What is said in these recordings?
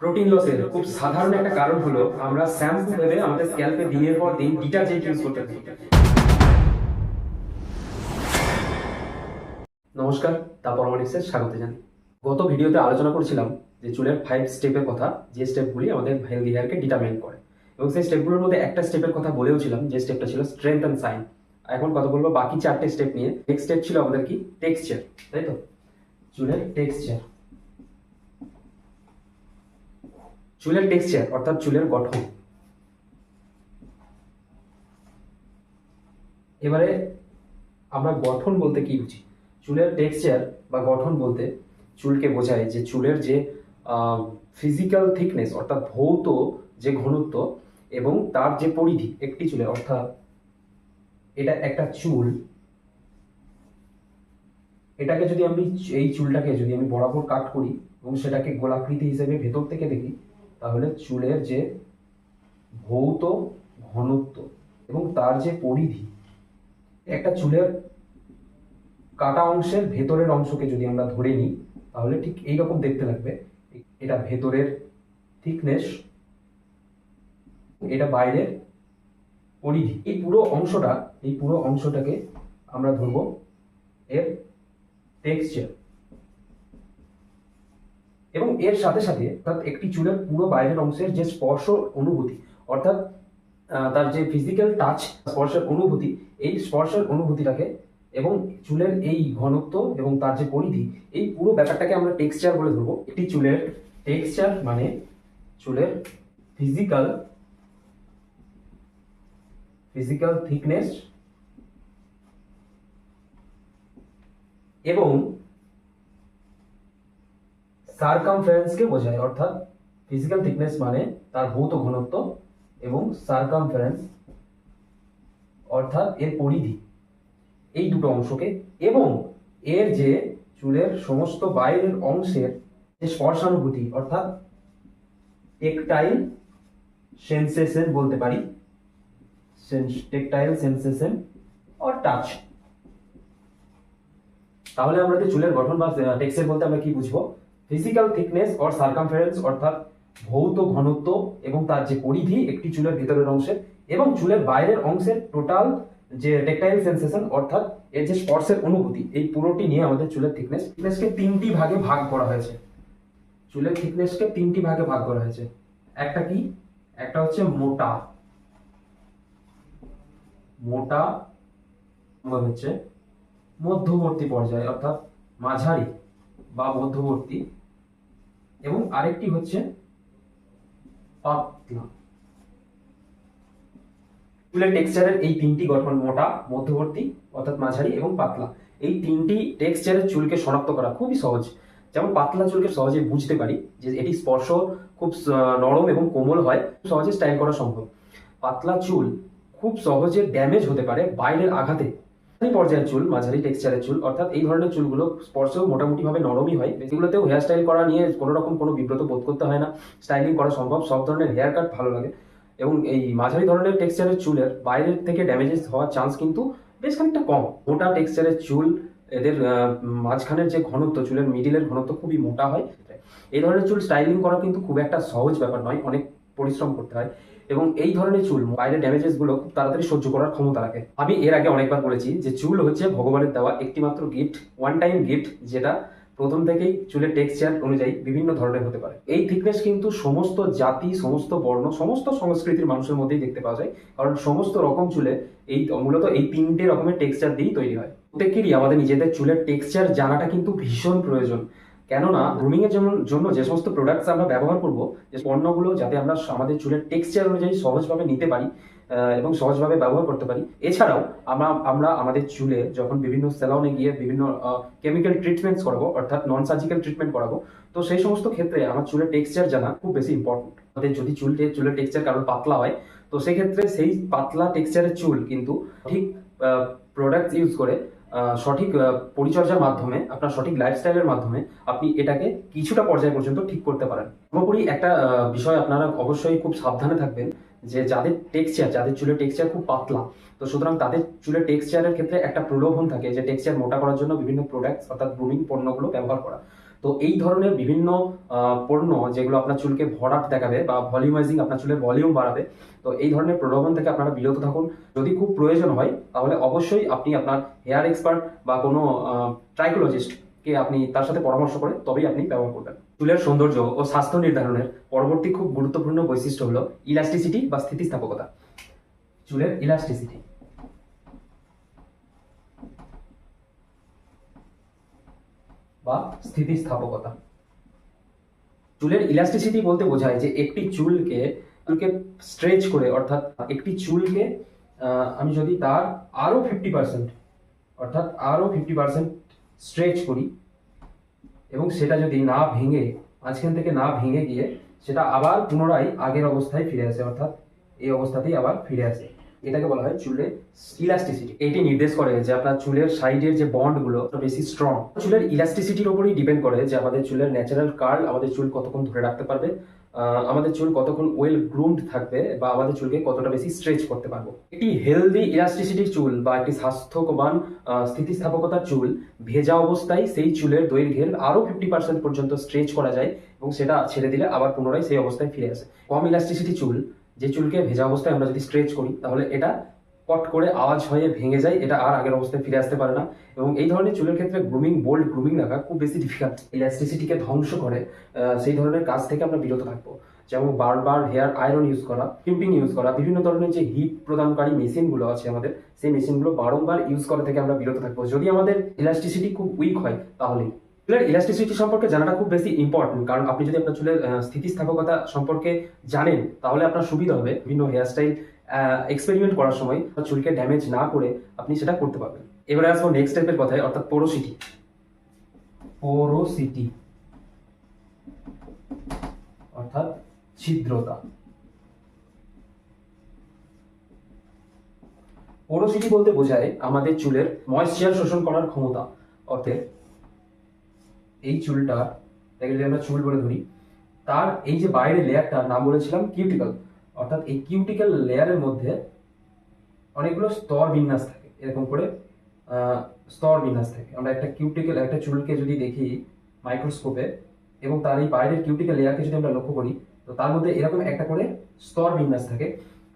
Protein লসের খুব সাধারণ একটা কারণ হলো আমরা শ্যাম্পু ভেবে আমাদের স্ক্যাল্পে দিনের পর দিন ডিটারজেন্ট ইউজ করতে থাকি। নমস্কার, দা পরমাটিক্সে স্বাগত জানাই। গত ভিডিওতে আলোচনা করেছিলাম যে চুলের 5 স্টেপের কথা, যে স্টেপগুলি আমাদের হেলদি হেয়ারকে ডিটারমাইন করে, এবং সেই স্টেপগুলোর মধ্যে একটা স্টেপের কথা বলেওছিলাম যে স্টেপটা ছিল স্ট্রেংথ অ্যান্ড সাইন। এখন কথা বলবো বাকি 4টে স্টেপ নিয়ে। নেক্সট স্টেপ ছিল আমাদের কি, টেক্সচার, তাই তো? চুলের টেক্সচার, চুলের টেক্সচার অর্থাৎ চুলের গঠন। এবারে আমরা গঠন বলতে কি বুঝি? চুলের টেক্সচার বা গঠন বলতে চুলকে বোঝায় যে চুলের যে ফিজিক্যাল থিকনেস অর্থাৎ ভৌত যে ঘনত্ব এবং তার যে পরিধি একটি চুলে, অর্থাৎ এটা একটা চুল, এটাকে যদি আমি এই চুলটাকে যদি আমি বরাবর কাট করি এবং সেটাকে গোলাকৃতি হিসেবে ভেতর থেকে দেখি, তাহলে চুলের যে ভৌত ঘনত্ব এবং তার যে পরিধি, একটা চুলের কাটা অংশের ভেতরের অংশকে যদি আমরা ধরে নিই তাহলে ঠিক এইরকম দেখতে লাগবে। এটা ভেতরের থিকনেস, এটা বাইরের পরিধি। এই পুরো অংশটাকে আমরা ধরবো এর টেক্সচার, এবং এর সাথে সাথে অর্থাৎ একটি চুলের পুরো বাইরের অংশের যে স্পর্শ অনুভূতি, অর্থাৎ তার যে ফিজিক্যাল টাচ, স্পর্শের অনুভূতি, এই স্পর্শের অনুভূতিটাকে এবং চুলের এই ঘনত্ব এবং তার যে পরিধি, এই পুরো ব্যাপারটাকে আমরা টেক্সচার বলে ধরবো। একটি চুলের টেক্সচার মানে চুলের ফিজিক্যাল থিকনেস এবং সারকামফারেন্সকে বোঝায়। অর্থাৎ ফিজিক্যাল থিকনেস মানে তার ভৌত ঘনত্ব এবং সারকামফারেন্স অর্থাৎ এর পরিধি, এই দুটো অংশকে, এবং এর যে চুলের সমস্ত বাইরের অংশের যে স্পর্শানুভূতি অর্থাৎ টেকটাইল সেন্সেশন বলতে পারি, টেকটাইল সেন্সেশন অর টাচ। তাহলে আমরা যে চুলের গঠন বা টেক্সচার বলতে আমরা কি বুঝবো? ফিজিক্যাল থিকনেস অর সারকামফারেন্স অর্থাৎ ভৌত ঘনত্ব এবং তার যে পরিধি একটি চুলের ভিতরের অংশের, এবং চুলের বাইরের অংশের টোটাল যে টেকটাইল সেন্সেশন অর্থাৎ এর যে স্পর্শের অনুভূতি, এই পুরোটি নিয়ে আমাদের চুলের থিকনেসকে 3টি ভাগে ভাগ করা হয়েছে। চুলের থিকনেসকে 3টি ভাগে ভাগ করা হয়েছে। একটা কি, একটা হচ্ছে মোটা, হচ্ছে মধ্যবর্তী পর্যায়ে অর্থাৎ মাঝারি বা মধ্যবর্তী, এবং আরেকটি হচ্ছে পাতলা। চুলের টেক্সচারের এই 3টি গঠন, মোটা, মধ্যবর্তী অর্থাৎ মাঝারি এবং পাতলা, এই 3টি টেক্সচারের চুলকে শনাক্ত করা খুবই সহজ। যেমন পাতলা চুলকে সহজে বুঝতে পারি যে এটি স্পর্শ খুব নরম এবং কোমল হয়, সহজে স্টাইল করা সম্ভব। পাতলা চুল খুব সহজে ড্যামেজ হতে পারে বাইরের আঘাতে। মাঝারি পর্যায়ের চুল, মাঝারি টেক্সচারের চুল অর্থাৎ এই ধরনের চুলগুলো স্পর্শেও মোটামুটি ভাবে নরমই হয়, এগুলোতেও হেয়ার স্টাইল করা নিয়ে কোনো রকম কোনো বিব্রত বোধ করতে হয় না, স্টাইলিং করা সম্ভব, সব ধরনের হেয়ার কাট ভালো লাগে। এবং এই মাঝারি ধরনের টেক্সচারের চুলের বাইরের থেকে ড্যামেজেস হওয়ার চান্স কিন্তু বেশ খানিকটা কম। মোটা টেক্সচারের চুল, এদের মাঝখানের যে ঘনত্ব, চুলের মিডিলের ঘনত্ব খুবই মোটা হয়। এই ধরনের চুল স্টাইলিং করা কিন্তু খুব একটা সহজ ব্যাপার নয়, অনেক পরিশ্রম করতে হয়, এবং এই ধরনের চুল বাইরের ড্যামেজেস গুলো খুব তাড়াতাড়ি সহ্য করার ক্ষমতা রাখে। আমি এর আগে অনেকবার বলেছি যে চুল হচ্ছে ভগবানের দেওয়া একটি মাত্র গিফট, ওয়ান টাইম গিফট, যেটা প্রথম থেকেই চুলের টেক্সচার অনুযায়ী বিভিন্ন ধরনের হতে পারে। এই থিকনেস কিন্তু সমস্ত জাতি, সমস্ত বর্ণ, সমস্ত সংস্কৃতির মানুষের মধ্যেই দেখতে পাওয়া যায়, কারণ সমস্ত রকম চুলে এই মূলত এই 3টে রকমের টেক্সচার দিয়েই তৈরি হয়। প্রত্যেকেরই আমাদের নিজেদের চুলের টেক্সচার জানাটা কিন্তু ভীষণ প্রয়োজন, কেননা গ্রুমিং এর জন্য যে সমস্ত প্রোডাক্টস আমরা ব্যবহার করব, যে পণ্যগুলো যাতে আমরা আমাদের চুলের টেক্সচার অনুযায়ী সহজভাবে নিতে পারি এবং সহজভাবে ব্যবহার করতে পারি। এছাড়াও আমরা আমাদের চুলে যখন বিভিন্ন সেলুনে গিয়ে বিভিন্ন কেমিক্যাল ট্রিটমেন্টস করাবো, অর্থাৎ নন সার্জিক্যাল ট্রিটমেন্ট করাবো, তো সেই সমস্ত ক্ষেত্রে আমার চুলের টেক্সচার জানা খুব বেশি ইম্পর্টেন্ট। আমাদের যদি চুলের টেক্সচার কারণ পাতলা হয়, তো সেক্ষেত্রে সেই পাতলা টেক্সচারের চুল কিন্তু ঠিক প্রোডাক্ট ইউজ করে, সঠিক পরিচর্যার মাধ্যমে, আপনার সঠিক লাইফস্টাইলের মাধ্যমে আপনি এটাকে কিছুটা পর্যায় পর্যন্ত ঠিক করতে পারেন। সর্বোপরি একটা বিষয় আপনারা অবশ্যই খুব সাবধানে থাকবেন যে যাদের চুলের টেক্সচার খুব পাতলা, তো সুতরাং তাদের চুলের টেক্সচারের ক্ষেত্রে একটা প্রলোভন থাকে যে টেক্সচার মোটা করার জন্য বিভিন্ন প্রোডাক্টস অর্থাৎ গ্রুমিং পণ্যগুলো ব্যবহার করা। তো এই ধরনের বিভিন্ন পণ্য যেগুলো আপনার চুলকে ভরাট দেখাবে বা ভলিউমাইজিং, আপনার চুলের ভলিউম বাড়াবে, তো এই ধরনের প্রলোভন থেকে আপনারা বিরত থাকুন। যদি খুব প্রয়োজন হয় তাহলে অবশ্যই আপনি আপনার হেয়ার এক্সপার্ট বা কোনো ট্রাইকোলজিস্ট কে আপনি তার সাথে পরামর্শ করে তবেই আপনি ব্যবহার করবেন। চুলের সৌন্দর্য ও স্বাস্থ্য নির্ধারণের পরবর্তী খুব গুরুত্বপূর্ণ বৈশিষ্ট্য হলো ইলাস্টিসিটি বা স্থিতিস্থাপকতা। চুলের ইলাস্টিসিটি বা স্থিতিস্থাপকতা। চুলের ইলাস্টিসিটি বলতে বোঝায় যে একটি চুলকে স্ট্রেচ করে, অর্থাৎ একটি চুলকে আমি যদি তার আরো 50%, অর্থাৎ আরো 50% স্ট্রেচ করি এবং সেটা যদি না ভেঙে, মাঝখান থেকে না ভেঙে গিয়ে সেটা আবার পুনরায় আগের অবস্থায় ফিরে আসে, অর্থাৎ এই অবস্থাতেই আবার ফিরে আসে, এটাকে বলা হয় চুলের ইলাস্টিসিটি। এটি নির্দেশ করে যে আপনার চুলের সাইডের যে বন্ডগুলো বেশি স্ট্রং। চুলের ইলাস্টিসিটির উপরই ডিপেন্ড করে যে আমাদের চুলের ন্যাচারাল কার্ল আমাদের চুল কতক্ষণ ধরে রাখতে পারবে, আমাদের চুল কতক্ষণ ওয়েল গ্রুমড থাকবে, বা আমাদের চুলকে কতটা বেশি স্ট্রেচ করতে পারবো। একটি হেলদি ইলাস্টিসিটির চুল বা একটি স্বাস্থ্যবান স্থিতিস্থাপকতার চুল ভেজা অবস্থায় সেই চুলের দৈর্ঘ্যের আরো 50% পর্যন্ত স্ট্রেচ করা যায় এবং সেটা ছেড়ে দিলে আবার পুনরায় সেই অবস্থায় ফিরে আসে। কম ইলাস্টিসিটি চুল, যে চুলকে ভেজা অবস্থায় আমরা যদি স্ট্রেচ করি তাহলে এটা কট করে আওয়াজ হয়ে ভেঙে যায়, এটা আর আগের অবস্থায় ফিরে আসতে পারে না। এবং এই ধরনের চুলের ক্ষেত্রে বোল্ড গ্রুমিং রাখা খুব বেশি ডিফিকাল্ট। ইলাস্টিসিটিকে ধ্বংস করে সেই ধরনের কাজ থেকে আমরা বিরত থাকবো, যেমন বারবার হেয়ার আয়রন ইউজ করা, ক্রিম্পিং ইউজ করা, বিভিন্ন ধরনের যে হিট প্রদানকারী মেশিনগুলো আছে আমাদের, সেই মেশিনগুলো বারংবার ইউজ করা থেকে আমরা বিরত থাকবো। যদি আমাদের ইলাস্টিসিটি খুব উইক হয় তাহলেই। চুলের ইলাস্টিসিটি সম্পর্কে জানাটা খুব বেশি ইম্পর্টেন্ট, কারণ আপনি যদি আপনার চুলের স্থিতিস্থাপকতা সম্পর্কে জানেন তাহলে আপনার সুবিধা হবে বিভিন্ন হেয়ারস্টাইল এক্সপেরিমেন্ট করার সময় চুলকে ড্যামেজ না করে আপনি সেটা করতে পারবেন। এবারে আসবো নেক্সট স্টেপের কথায়, অর্থাৎ পোরোসিটি। পোরোসিটি অর্থাৎ ছিদ্রতা। পোরোসিটি বলতে বোঝায় আমাদের চুলের ময়েশ্চার শোষণ করার ক্ষমতা। অর্থাৎ এই চুলটা, যদি আমরা চুল বলে ধরি, তার এই যে বাইরের লেয়ারটার নাম বলেছিলাম কিউটিকল, অর্থাৎ এই কিউটিকল লেয়ারের মধ্যে অনেকগুলো স্তর বিন্যাস থাকে, এরকম করে স্তর বিন্যাস থাকে। আমরা একটা চুলকে যদি দেখি মাইক্রোস্কোপে এবং তার এই বাইরের কিউটিকল লেয়ারকে যদি আমরা লক্ষ্য করি, তো তার মধ্যে এরকম একটা করে স্তর বিন্যাস থাকে।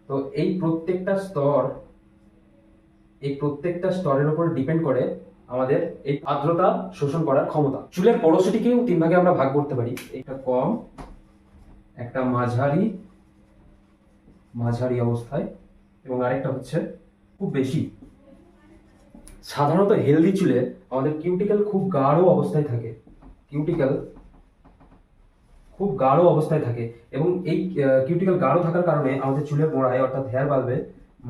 তো এই প্রত্যেকটা স্তরের উপর ডিপেন্ড করে আমাদের এই আর্দ্রতা শোষণ করার ক্ষমতা। চুলের পোরোসিটিকেও 3 ভাগে আমরা ভাগ করতে পারি, একটা কম, একটা মাঝারি অবস্থায়, এবং আরেকটা হচ্ছে খুব বেশি। সাধারণত হেলদি চুলে আমাদের কিউটিকল খুব গাঢ় অবস্থায় থাকে, এবং এই কিউটিকল গাঢ় থাকার কারণে আমাদের চুলের গোড়ায়, অর্থাৎ হেয়ার বাল্বে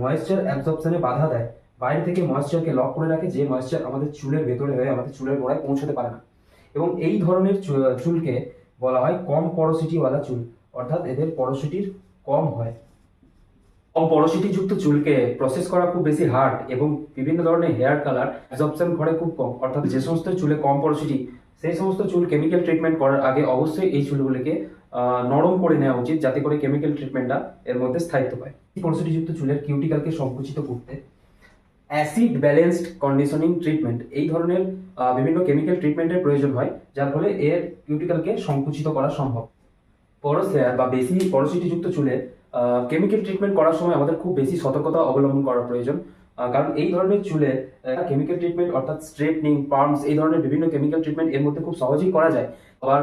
ময়েশ্চার অ্যাবজর্পশনে বাধা দেয়, বাইরে থেকে ময়েশ্চারকে লক করে রাখে, যে ময়েশ্চার আমাদের চুলের ভেতরে হয়ে আমাদের চুলের গোড়ায় পৌঁছতে পারে না। এবং এই ধরনের চুলকে বলা হয় কম পরোসিটিওয়ালা চুল, অর্থাৎ এদের পরোসিটির কম হয়। কম পরোসিটি যুক্ত চুলকে প্রসেস করা খুব বেশি হার্ড এবং বিভিন্ন ধরনের হেয়ার কালার অ্যাবজর্পশন করে খুব কম। অর্থাৎ যে সমস্ত চুলে কম পরোসিটি, সেই সমস্ত চুল কেমিক্যাল ট্রিটমেন্ট করার আগে অবশ্যই এই চুলগুলিকে নরম করে নেওয়া উচিত, যাতে করে কেমিক্যাল ট্রিটমেন্টটা এর মধ্যে স্থায়িত্ব পায়। পরোসিটি যুক্ত চুলের কিউটিকলকে সংকুচিত করতে অ্যাসিড ব্যালেন্সড কন্ডিশনিং ট্রিটমেন্ট, এই ধরনের বিভিন্ন কেমিক্যাল ট্রিটমেন্টের প্রয়োজন হয়, যার ফলে এর কিউটিকলকে সংকুচিত করা সম্ভব। পরস হেয়ার বা বেশি পরোসিটি যুক্ত চুলে কেমিক্যাল ট্রিটমেন্ট করার সময় আমাদের খুব বেশি সতর্কতা অবলম্বন করার প্রয়োজন, কারণ এই ধরনের চুলে কেমিক্যাল ট্রিটমেন্ট, অর্থাৎ স্ট্রেটনিং, পার্মস, এই ধরনের বিভিন্ন কেমিক্যাল ট্রিটমেন্ট এর মধ্যে খুব সহজেই করা যায়। আবার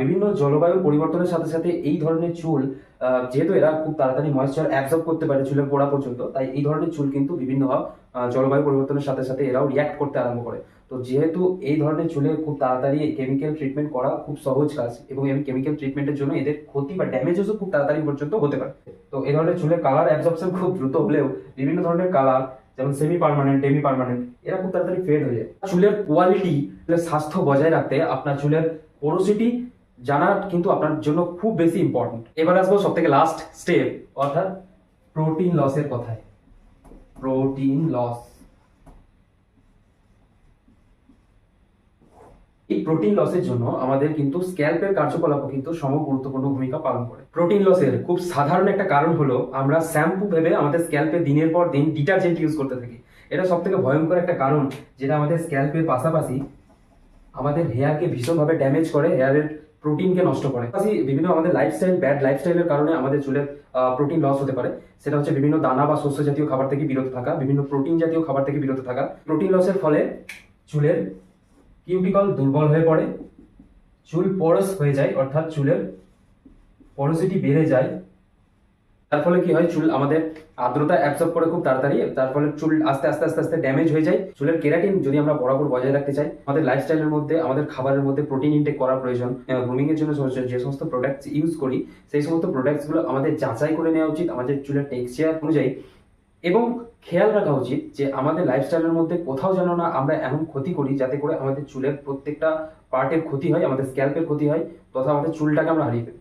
বিভিন্ন জলবায়ুর পরিবর্তনের সাথে সাথে এই ধরনের চুল, যেহেতু এরা খুব তাড়াতাড়ি ময়েশ্চার অ্যাবজর্ব করতে পারে চুলের গোড়া পর্যন্ত, তাই এই ধরনের চুল কিন্তু বিভিন্ন জলবায়ু পরিবর্তনের সাথে সাথে এরাও রিয়াক্ট করতে আরম্ভ করে। তো যেহেতু এই ধরনের চুলে খুব তাড়াতাড়ি কেমিক্যাল ট্রিটমেন্ট করা খুব সহজ কাজ, এবং এই কেমিক্যাল ট্রিটমেন্টের জন্য এদের ক্ষতি বা ড্যামেজেসও খুব তাড়াতাড়ি পর্যন্ত হতে পারে। তো এই ধরনের চুলের কালার অ্যাবজর্পশন খুব দ্রুত হলেও বিভিন্ন ধরনের কালার, যেমন সেমি পার্মানেন্ট, ডেমি পার্মানেন্ট, এরা খুব তাড়াতাড়ি ফেড হয়ে যায়। চুলের কোয়ালিটি, স্বাস্থ্য বজায় রাখতে আপনার চুলের পোরোসিটি জানা কিন্তু আপনার জন্য খুব বেশি ইম্পর্টেন্ট। এবার আসবো সব থেকে লাস্ট স্টেপ, অর্থাৎ প্রোটিন লসের কথায়। Protein loss. এই প্রোটিন লসের জন্য আমাদের কিন্তু স্ক্যাল্পের কার্যকলাপও কিন্তু গুরুত্বপূর্ণ ভূমিকা পালন করে। প্রোটিন লসের খুব সাধারণ একটা কারণ হলো আমরা শ্যাম্পু ভেবে আমাদের স্ক্যাল্পে দিনের পর দিন ডিটারজেন্ট ইউজ করতে থাকি। এটা সব থেকে ভয়ঙ্কর একটা কারণ, যেটা আমাদের স্ক্যাল্পের পাশাপাশি আমাদের হেয়ারকে ভীষণভাবে ড্যামেজ করে, হেয়ারের প্রোটিনকে নষ্ট করে। পাশাপাশি বিভিন্ন আমাদের লাইফস্টাইল, ব্যাড লাইফস্টাইলের কারণে আমাদের চুলের প্রোটিন লস হতে পারে। সেটা হচ্ছে বিভিন্ন দানা বা শস্য জাতীয় খাবার থেকে বিরত থাকা, বিভিন্ন প্রোটিন জাতীয় খাবার থেকে বিরত থাকা। প্রোটিন লসের ফলে চুলের কিউটিকল দুর্বল হয়ে পড়ে, চুল পরস হয়ে যায়, অর্থাৎ চুলের পরসিটি বেড়ে যায়। তার ফলে কি হয়, চুল আমাদের আর্দ্রতা অ্যাবসর্ব করে খুব তাড়াতাড়ি, তার ফলে চুল আস্তে আস্তে আস্তে আস্তে ড্যামেজ হয়ে যায়। চুলের কেরাটিন যদি আমরা বরাবর বজায় রাখতে চাই, আমাদের লাইফস্টাইলের মধ্যে, আমাদের খাবারের মধ্যে প্রোটিন ইনটেক করা প্রয়োজন। গ্রুমিং এর জন্য যে সমস্ত প্রোডাক্টস ইউজ করি, সেই সমস্ত প্রোডাক্টস গুলো আমাদের যাচাই করে নেওয়া উচিত আমাদের চুলের টেক্সচার অনুযায়ী। এবং খেয়াল রাখা উচিত যে আমাদের লাইফস্টাইলের মধ্যে কোথাও যেন না আমরা এমন ক্ষতি করি যাতে করে আমাদের চুলের প্রত্যেকটা পার্টের ক্ষতি হয়, আমাদের স্ক্যাল্পের ক্ষতি হয়, তথা আমাদের চুলটাকে আমরা হারিয়ে ফেলি।